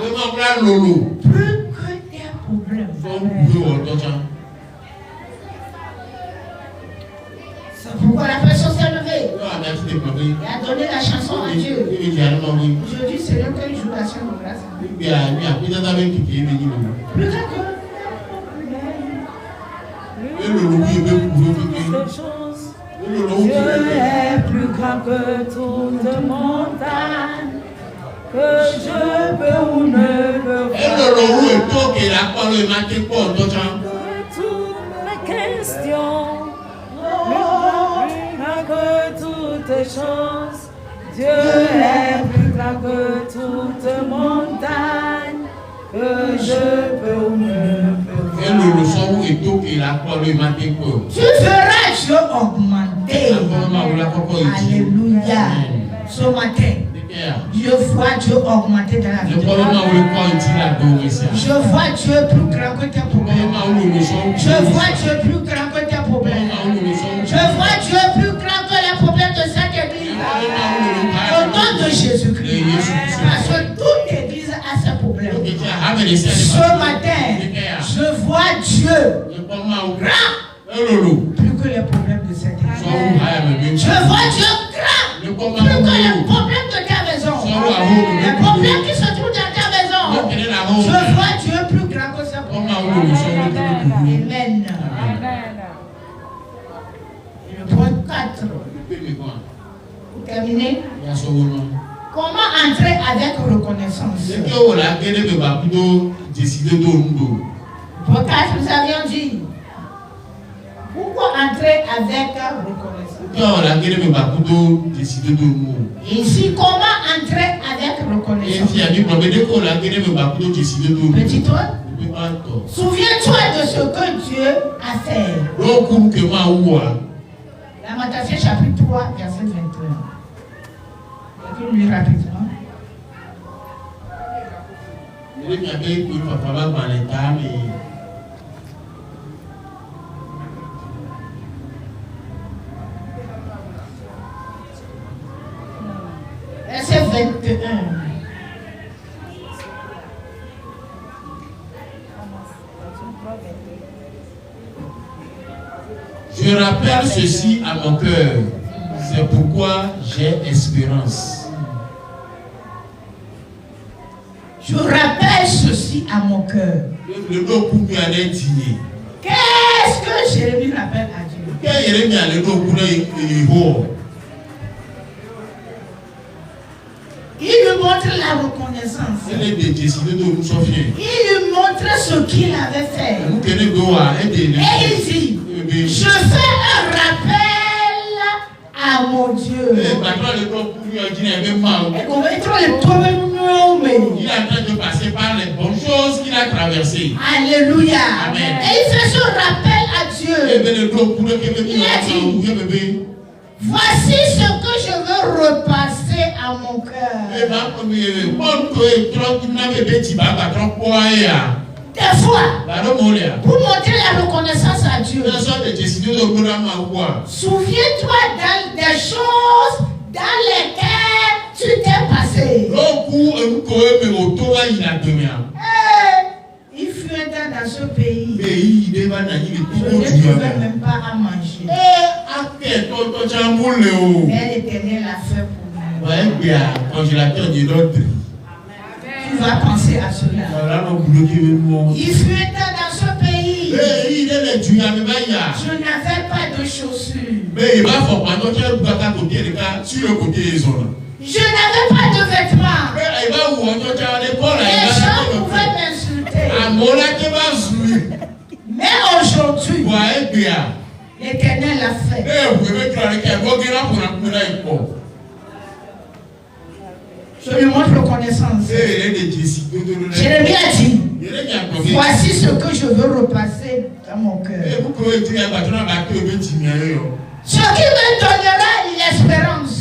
Plus que tes problèmes. C'est pourquoi la pression s'est levée. a donné la chanson à Dieu. Aujourd'hui, c'est le quel jour d'action de grâce. Plus grand Dieu est plus grand que toute montagne, que je peux ou ne peux voir. Toutes mes questions, plus grand que toutes choses. Dieu est plus grand que toute montagne, que je peux ou ne peux voir. Tu feras Dieu augmenter. Alléluia. Ce matin, je vois Dieu augmenter dans la vie. Je vois Dieu plus grand que tes problèmes. Je vois Dieu plus grand que tes problèmes. Je vois Dieu plus grand que les problèmes de cette église. Au nom de Jésus-Christ. Parce que toute église a ses problèmes. Ce matin, je vois Dieu grand. Plus que les problèmes de cette église. Je vois Dieu grand. Plus que les problèmes de ta maison. Les problèmes qui se trouvent dans ta maison. Je vois Dieu plus grand que ces problèmes. Amen. Le point 4. Pour terminer. Comment entrer avec reconnaissance? Pour 4, nous avions dit. Pourquoi entrer avec reconnaissance? Ici, comment entrer avec reconnaissance? Petit toi, souviens-toi de ce que Dieu a fait. Lamentation chapitre 3, verset 21. Je vais lire rapidement. Verset 21. Je rappelle ceci à mon cœur. C'est pourquoi j'ai espérance. Je rappelle ceci à mon cœur. Qu'est-ce que Jérémie rappelle à Dieu? Il lui montre la reconnaissance. Il lui montre ce qu'il avait fait. Et il dit, je fais un rappel à mon Dieu. Il est en train de passer par les bonnes choses qu'il a traversées. Alléluia. Amen. Et il fait ce rappel à Dieu. Il a dit, voici ce que je veux repasser à mon cœur. Des fois, pour montrer la reconnaissance à Dieu, souviens-toi des choses dans lesquelles tu t'es passé. Il fut un temps dans ce pays, je ne trouvais même pas à manger. Mais l'Éternel l'a fait pour moi. Tu vas penser à cela. Il fut un temps dans ce pays, je n'avais pas de chaussures. Je n'avais pas de vêtements. Les gens pouvaient m'insulter. Mais aujourd'hui, l'Éternel l'a fait. Je lui montre reconnaissance. Jérémie a dit, voici ce que je veux repasser dans mon cœur. Ce qui me donnera l'espérance.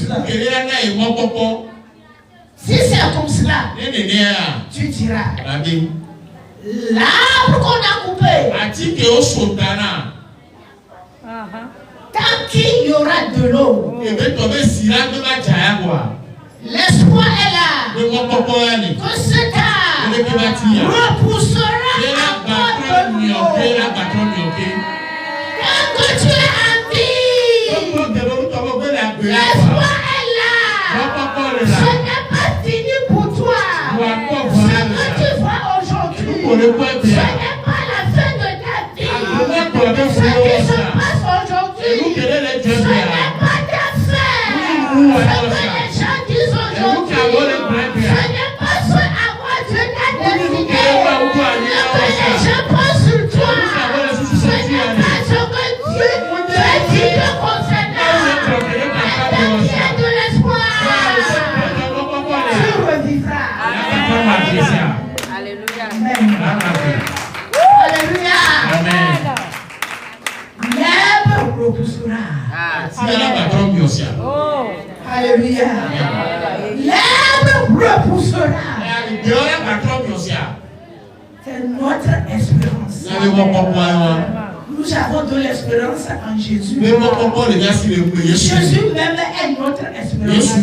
Si c'est comme cela, tu diras, l'arbre qu'on a coupé, tant qu'il y aura de l'eau, l'espoir est là que cet arbre repoussera encore de l'eau. Tant que tu es en vie, l'espoir Ce n'est pas fini pour toi. Ce que tu vois aujourd'hui, ce n'est pas la fin de ta vie. Ce qui se passe aujourd'hui, ce n'est pas ta fin. Ce que les gens disent aujourd'hui, ce n'est pas ce à quoi Dieu t'a destiné. Ce que les gens pensent sur toi, ce n'est pas ce que Dieu t'a dit te concernant. Mais tu as de l'espoir. Tu revivras. Alléluia. Amen. Alléluia. L'herbe repoussera. Oh. Alléluia. L'herbe repoussera. C'est notre espérance. Nous avons de l'espérance en Jésus. Jésus même est notre espérance.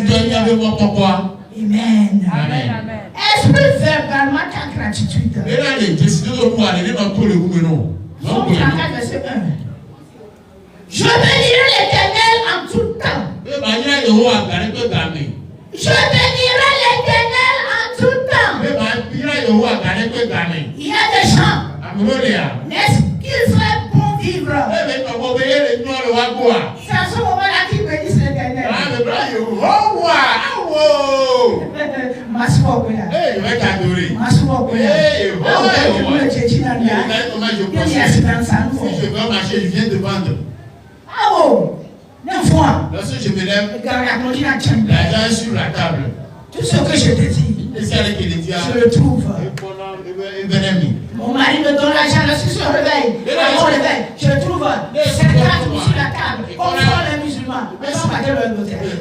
Amen. Amen. Esprit verbalement ta gratitude. Somme 34, verset 1. Je bénirai l'Éternel en tout temps. Je bénirai l'Éternel en tout temps. Il y a des gens, n'est-ce qu'il serait bon vivre? C'est à ce moment-là qu'ils bénissent l'Éternel. Si je veux marcher, je viens de vendre. Lorsque je me lève, l'argent est sur la table. Tout ce que je te dis, je le trouve. Mon mari me donne l'argent lorsqu'il se réveille. Avant le réveil, je le trouve. C'est 4 sur la table. Comme font les musulmans. Mais non, pas de l'autre.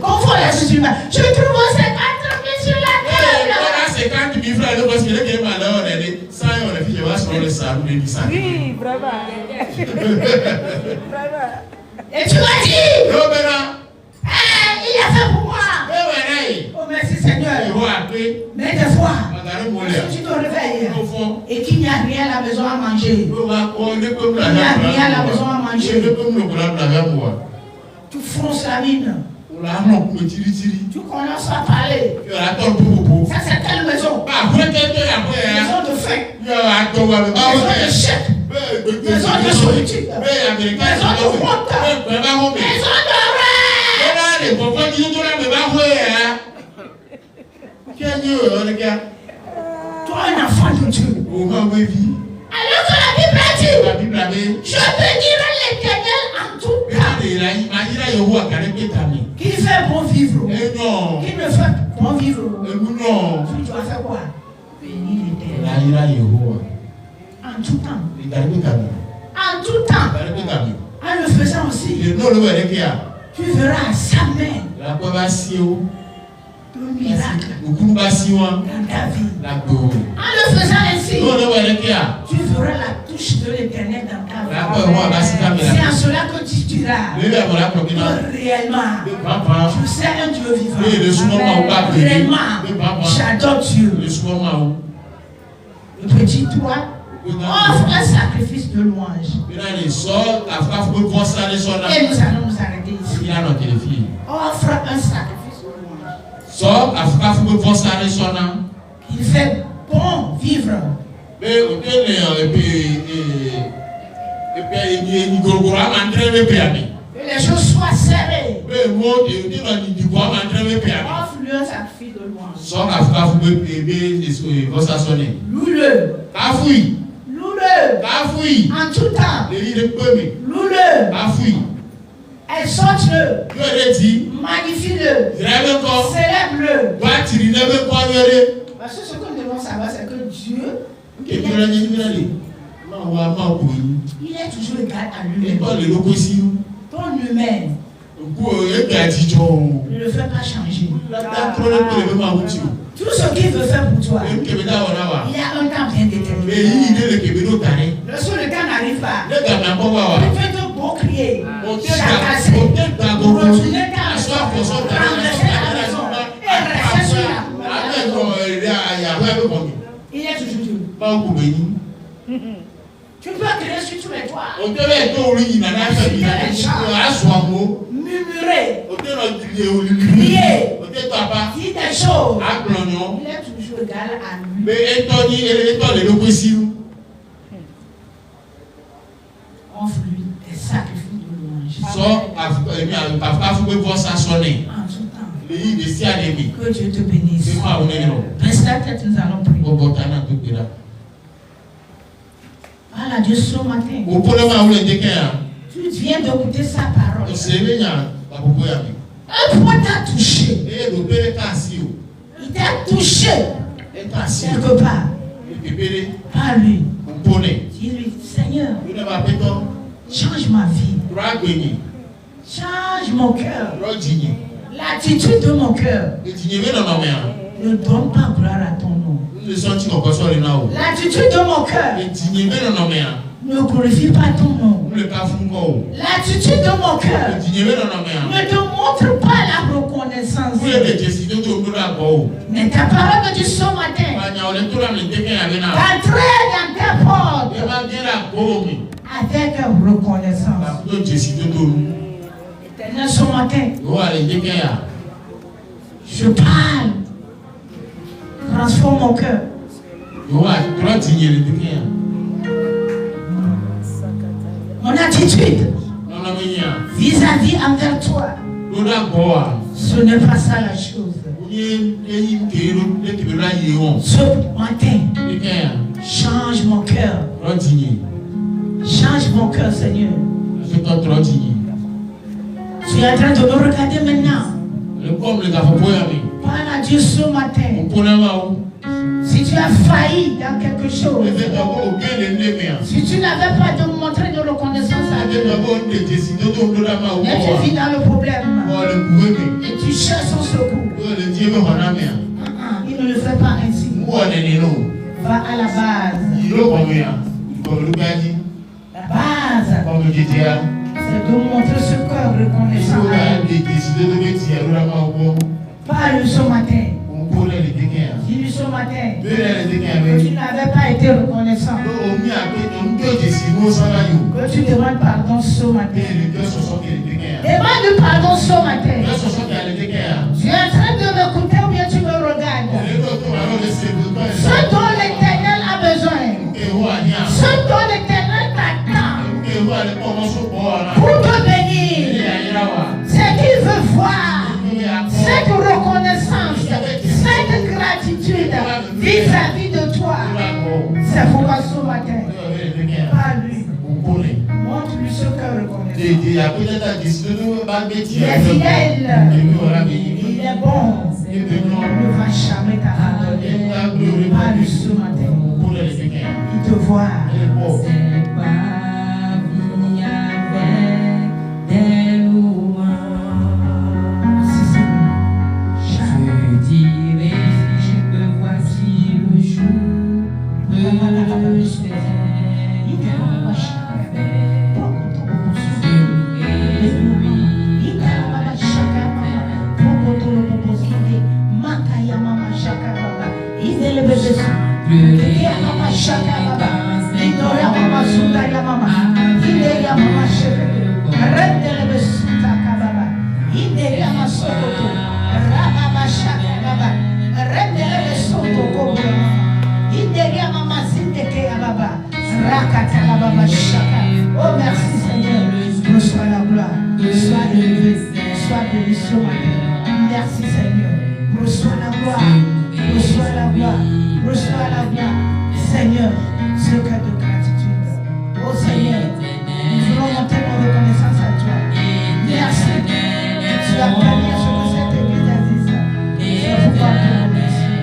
Comme font les musulmans. Je trouve ces 4 sur la table. C'est 40 000 francs, parce que les malheurs, ça, on a fait, je vais sur le salon de Nissan. Oui, vraiment. Et tu m'as dit, il a fait pour moi. Oh, merci Seigneur. Mais des fois, si tu te réveilles et qu'il n'y a rien à la maison à manger, il n'y a rien à la maison à manger, tu fronces la mine. Tu commences à parler. Ça, c'est quelle maison? Maison de faim. Maison de chèque. Maison de solitude. Maison de honte. Maison de rêve. Toi, un enfant de Dieu. Alors que la Bible a dit, je bénirai l'Éternel en tout temps. Qui fait bon vivre? Qui ne fait bon vivre? Tu dois faire quoi? Bénir l'Éternel. En tout temps. En tout temps. En le faisant aussi, tu verras sa main. Le miracle dans ta vie. En le faisant ainsi, tu verras la touche de l'Éternel dans ta vie. C'est en cela que tu diras réellement, je sais un Dieu vivant. Réellement, j'adore Dieu. Le petit toi offre un sacrifice de louange. Et nous allons nous arrêter ici. Offre un sacrifice de louange. Il fait bon vivre. Que les choses soient serrées. Offre-lui un sacrifice de louange. Loue-le. Loue-le. En tout temps. Loue-le. Exhorte-le. Magnifie-le. Célèbre-le. Parce que ce que nous devons savoir, c'est que Dieu, il est toujours égal à lui-même. Ton humain ne le fait pas changer. Tout ce qu'il veut faire pour toi, il y a un temps bien déterminé. Lorsque le temps n'arrive pas, tu peux te bon crier, chacasser, retourner ta maison, renverser la maison et rester sur la maison. Il est toujours Dieu. Tu peux crier sur tous les toits. Murmurer, crier, dit des choses, il est toujours égal à lui. Offre-lui des sacrifices de louange. En tout temps. Que Dieu te bénisse. Baisse la tête, nous allons prier. Voilà Dieu ce matin. Tu viens d'écouter sa parole. Un point t'a touché. Il t'a touché quelque part. Pas lui. Dis-lui, Seigneur, change ma vie. Change mon cœur. L'attitude de mon cœur. Ne donne pas gloire à ton nom. L'attitude de mon cœur. Ne glorifie pas ton nom. L'attitude de mon cœur. Ne te montre pas la reconnaissance. Mais ta parole me dit ce matin. D'entrer dans ta porte. Avec reconnaissance. Éternel, ce matin. Je parle. Transforme mon cœur. Mon attitude vis-à-vis envers toi, ce n'est pas ça la chose. Ce matin, change mon cœur. Change mon cœur, Seigneur. Tu es en train de me regarder maintenant. Parle à Dieu ce matin. Si tu as failli dans quelque chose, si tu n'avais pas de montrer de reconnaissance à Dieu, et tu vis dans le problème, et tu cherches son secours, il ne le fait pas ainsi. Va à la base. La base, c'est de montrer ce cœur reconnaissant à Dieu. Parle ce matin. Dis-lui ce matin que tu n'avais pas été reconnaissant. Que tu demandes pardon ce matin. Demande pardon ce matin. Tu es en train de m'écouter ou bien tu me regardes? Ce dont l'Éternel a besoin. Ce dont l'Éternel t'attend. Pour te bénir. C'est qu'il veut voir cette reconnaissance, cette gratitude vis-à-vis de toi. C'est pourquoi ce matin, pas lui. Montre-lui ce cœur reconnaissant. Il est fidèle. Il est bon. Il ne va jamais t'abandonner. Pas lui ce matin. Il te voit. Oh merci Seigneur, reçois la gloire, sois élevé, sois béni ce matin. Merci Seigneur, reçois la gloire, reçois la gloire, reçois la gloire. Seigneur, ce cœur de gratitude. Oh Seigneur, nous voulons monter nos reconnaissance à toi. Merci, tu as permis à ce que cette église existe. C'est pourquoi nous remercions.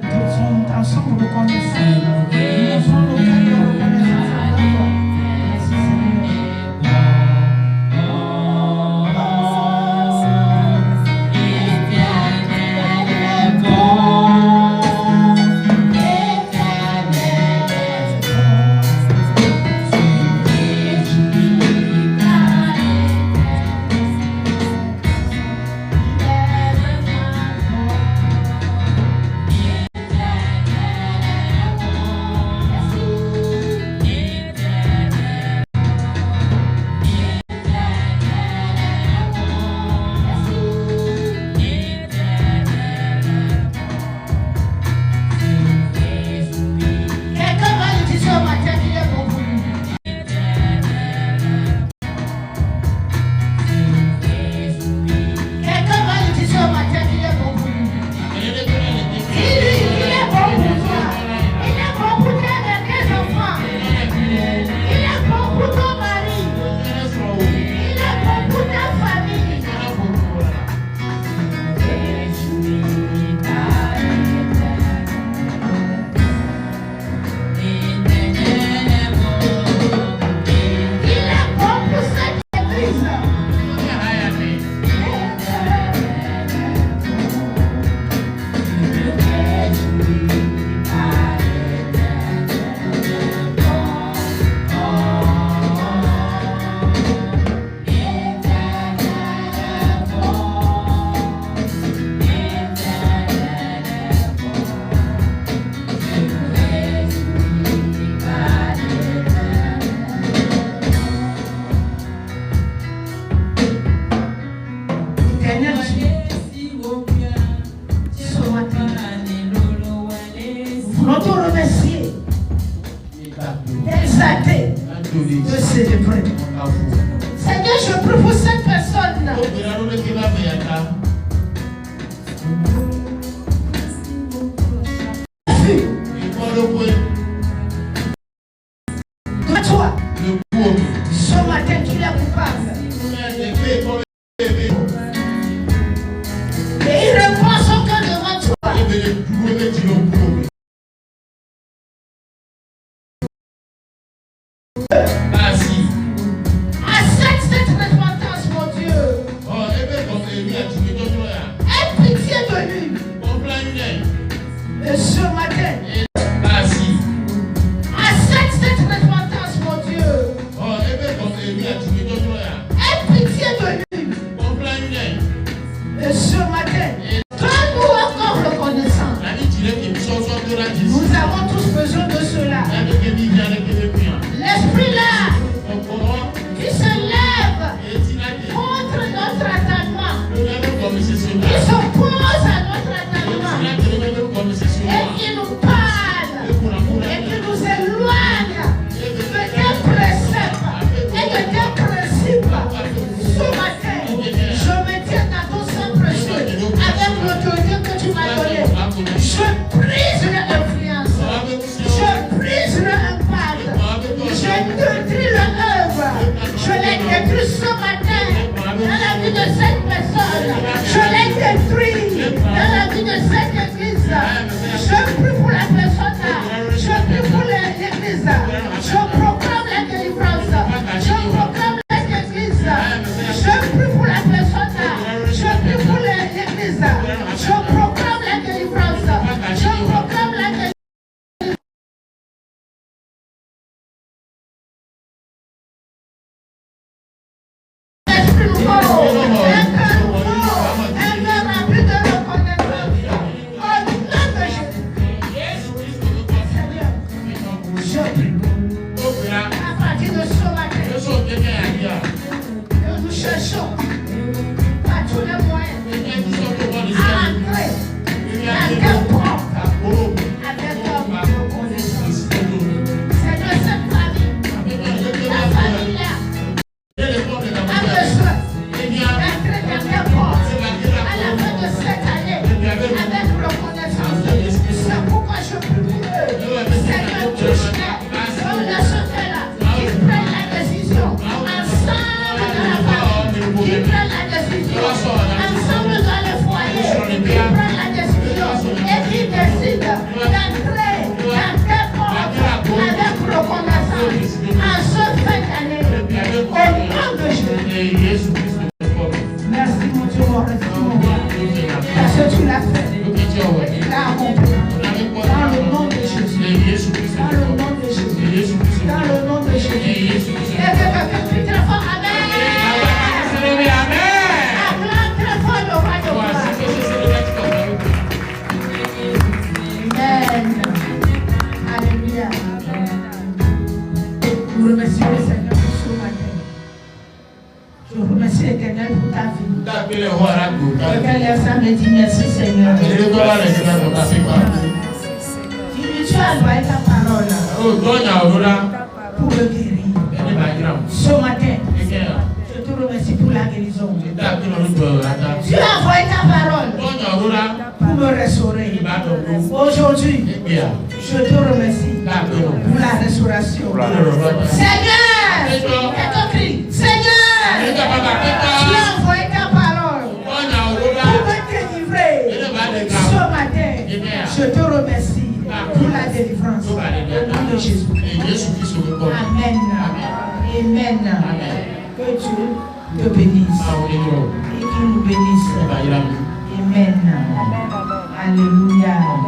Nous sommes ensemble reconnaissants. Nous sommes le cœur de reconnaissance à toi. Merci Seigneur. Éternel est bon. Seigneur, je prie pour cette personne. De toi, ce matin, tu es coupable. Et il reprend son cœur devant toi. Accepte cette repentance, mon Dieu. Aie pitié de lui. Et ce matin, accepte cette repentance, mon Dieu. Aie pitié de lui. Et ce matin, donne-nous encore reconnaissance. Nous avons tous besoin de cela. L'esprit là, qui se lève contre notre attachement, qui s'oppose à notre attachement, et qui nous parle, et qui nous éloigne de tes préceptes et de tes principes. Ce matin, je me tiens dans ton sang précieux avec l'autorité que tu m'as donnée. Je brise leur influence, je brise leur impact, je détruis leur œuvre, je les détruis ce matin dans la vie de cette personne, je les détruis dans la vie de cette église. Je prie pour la personne, je prie pour l'église, je proclame la délivrance, je proclame l'église, je prie pour la personne, je prie pour l'église, je proclame la délivrance, je proclame la délivrance. Esprit nouveau, un cœur rempli de reconnaissance. Au nom de Jésus. Seigneur, je prie à partir de ce matin que nous cherchons par tous les moyens à entrer dans tes portes avec reconnaissance. Seigneur, cette famille, la famille-là, a besoin d'entrer dans tes portes à la fin de cette année avec reconnaissance. C'est pourquoi je prie pour eux. Seigneur, touche-les. Comme le sauteur là, qu'ils prennent la décision ensemble dans la famille, qu'ils prennent la décision ensemble dans le foyer, qu'ils prennent la décision et qu'ils décident d'entrer dans tes portes avec reconnaissance en ce fin d'année. Au nom de Jésus. Merci mon Dieu, mon reste, mon roi. Parce que tu l'as fait. Tu l'as accompli. Dans le nom de Jésus. Dans le nom de Jésus. Dans le nom de Jésus. Et que quelqu'un crie très fort. Amen. Acclame très fort le roi de gloire. Amen. Alléluia. Nous remercions le Seigneur pour ce matin. Je remercie l'Éternel pour ta vie. Quelqu'un lève sa main et dit merci Seigneur. Dis-lui, tu as envoyé ta parole pour le guérir. Ce matin, je te remercie pour la guérison. Tu as envoyé ta parole pour me restaurer. Aujourd'hui, je te remercie pour la restauration. Seigneur, quelqu'un crie, Seigneur, tu as envoyé ta parole pour me délivrer. Ce matin, je te remercie pour la délivrance. Au nom de Jésus. Amen. Amen. Que Dieu te bénisse et qu'il nous bénisse. Amen. Alléluia.